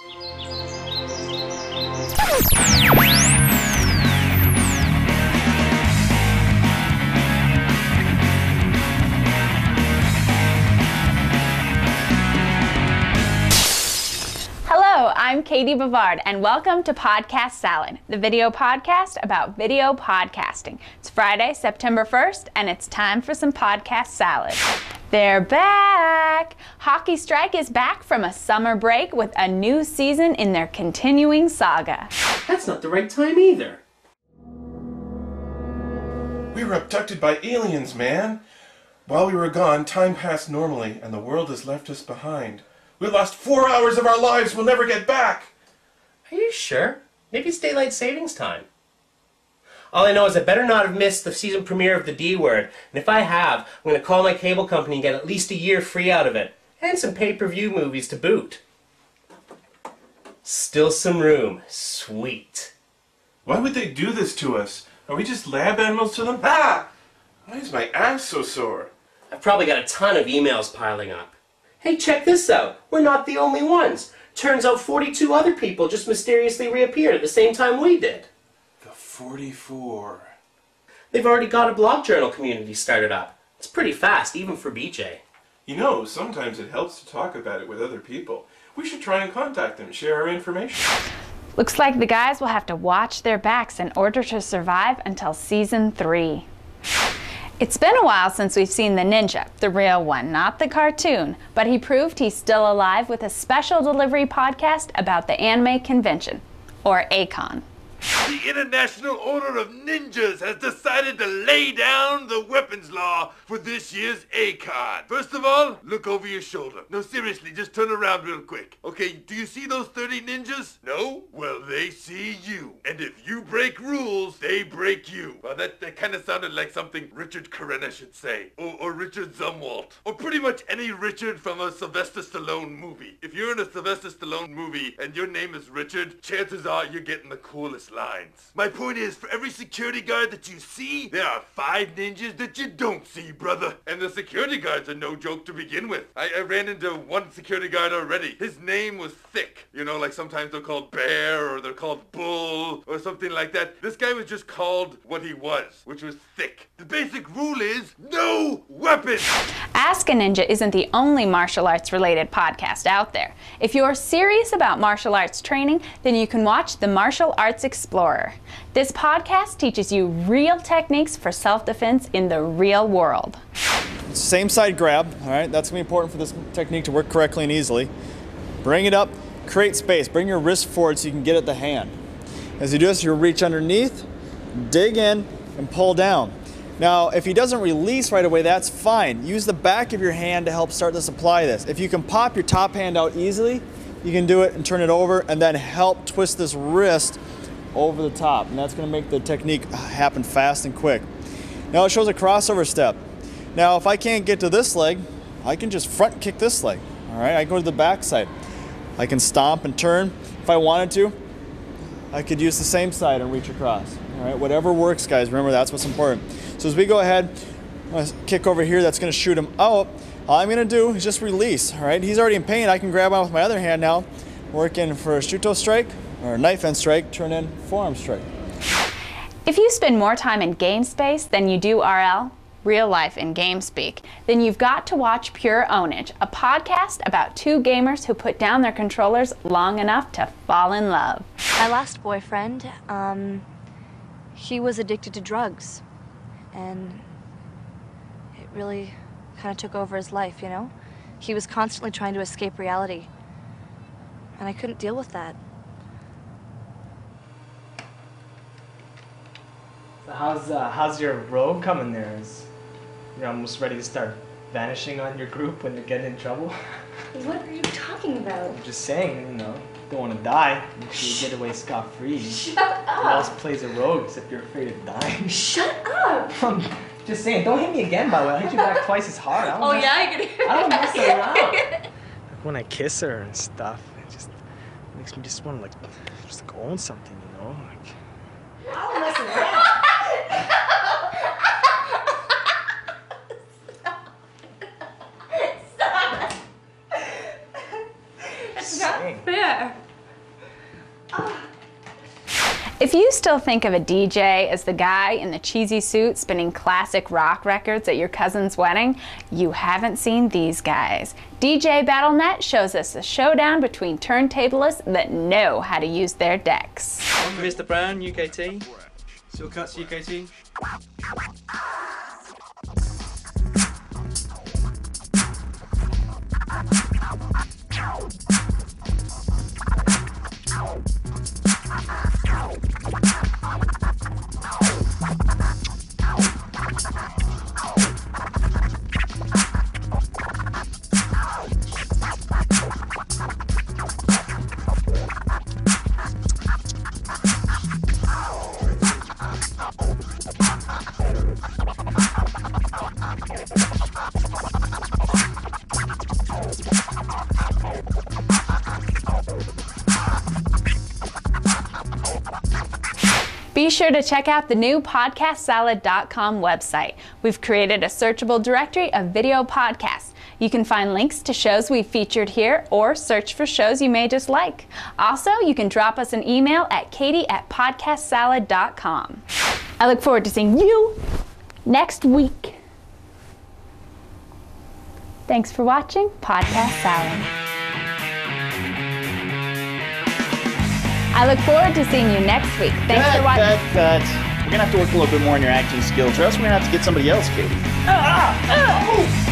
Hello, I'm Katie Bavard, and welcome to Podcast Salad, the video podcast about video podcasting. It's Friday, September 1st, and it's time for some podcast salad. They're back! Hockey Strike is back from a summer break with a new season in their continuing saga. That's not the right time either. We were abducted by aliens, man. While we were gone, time passed normally, and the world has left us behind. We lost 4 hours of our lives we'll never get back. Are you sure? Maybe it's daylight savings time. All I know is I better not have missed the season premiere of The D Word, and if I have, I'm going to call my cable company and get at least a year free out of it, and some pay-per-view movies to boot. Still some room. Sweet. Why would they do this to us? Are we just lab animals to them? Ah! Why is my ass so sore? I've probably got a ton of emails piling up. Hey, check this out. We're not the only ones. Turns out 42 other people just mysteriously reappeared at the same time we did. The 44. They've already got a blog journal community started up. It's pretty fast, even for BJ. You know, sometimes it helps to talk about it with other people. We should try and contact them and share our information. Looks like the guys will have to watch their backs in order to survive until season 3. It's been a while since we've seen the ninja, the real one, not the cartoon, but he proved he's still alive with a special delivery podcast about the anime convention, or ACON. The International Order of Ninjas has decided to lay down the weapons law for this year's ACON. First of all, look over your shoulder. No, seriously, just turn around real quick. Okay, do you see those 30 ninjas? No? Well, they see you. And if you break rules, they break you. Well, that kind of sounded like something Richard Carena should say. Or Richard Zumwalt. Or pretty much any Richard from a Sylvester Stallone movie. If you're in a Sylvester Stallone movie and your name is Richard, chances are you're getting the coolest lines. My point is, for every security guard that you see, there are 5 ninjas that you don't see, brother. And the security guards are no joke to begin with. I ran into one security guard already. His name was Thick. You know, like sometimes they're called Bear, or they're called Bull, or something like that. This guy was just called what he was, which was Thick. The basic rule is, no weapons! Ask a Ninja isn't the only martial arts related podcast out there. If you're serious about martial arts training, then you can watch the Martial Arts Explorer. This podcast teaches you real techniques for self-defense in the real world. Same side grab, all right? That's gonna be important for this technique to work correctly and easily. Bring it up, create space. Bring your wrist forward so you can get at the hand. As you do this, you'll reach underneath, dig in, and pull down. Now, if he doesn't release right away, that's fine. Use the back of your hand to help start to supply this. If you can pop your top hand out easily, you can do it and turn it over and then help twist this wrist over the top. And that's gonna make the technique happen fast and quick. Now it shows a crossover step. Now, if I can't get to this leg, I can just front kick this leg. All right, I go to the back side. I can stomp and turn. If I wanted to, I could use the same side and reach across. All right, whatever works, guys. Remember, that's what's important. So as we go ahead, I'm gonna kick over here. That's gonna shoot him out. All I'm gonna do is just release. All right, he's already in pain. I can grab on with my other hand now, working for a shuto strike or a knife end strike, turn in forearm strike. If you spend more time in game space than you do RL, real life in game speak, then you've got to watch Pwnage, a podcast about 2 gamers who put down their controllers long enough to fall in love. My last boyfriend, he was addicted to drugs, and it really kind of took over his life, you know? He was constantly trying to escape reality, and I couldn't deal with that. How's your rogue coming there? Is you're almost ready to start vanishing on your group when you're getting in trouble? What are you talking about? I'm just saying, you know, don't want to die. Make sure you get away scot-free. Shut up! Who else plays a rogue except you're afraid of dying? Shut up! I'm just saying, don't hit me again, by the way. I hit you back twice as hard. I don't mess around. Like when I kiss her and stuff, it just makes me just want to like own something, you know? Like, I don't mess around. It's not fair. If you still think of a DJ as the guy in the cheesy suit spinning classic rock records at your cousin's wedding, you haven't seen these guys. DJ BattleNet shows us a showdown between turntablists that know how to use their decks. Mr. Brown, UKT. Silk Cuts, UKT. Be sure to check out the new podcastsalad.com website. We've created a searchable directory of video podcasts. You can find links to shows we've featured here or search for shows you may just like. Also, you can drop us an email at katie@podcastsalad.com. I look forward to seeing you next week. Thanks for watching Podcast Salad. I look forward to seeing you next week. Thanks for watching. Cut. We're gonna have to work a little bit more on your acting skills, or else we're gonna have to get somebody else, Katie. Oh.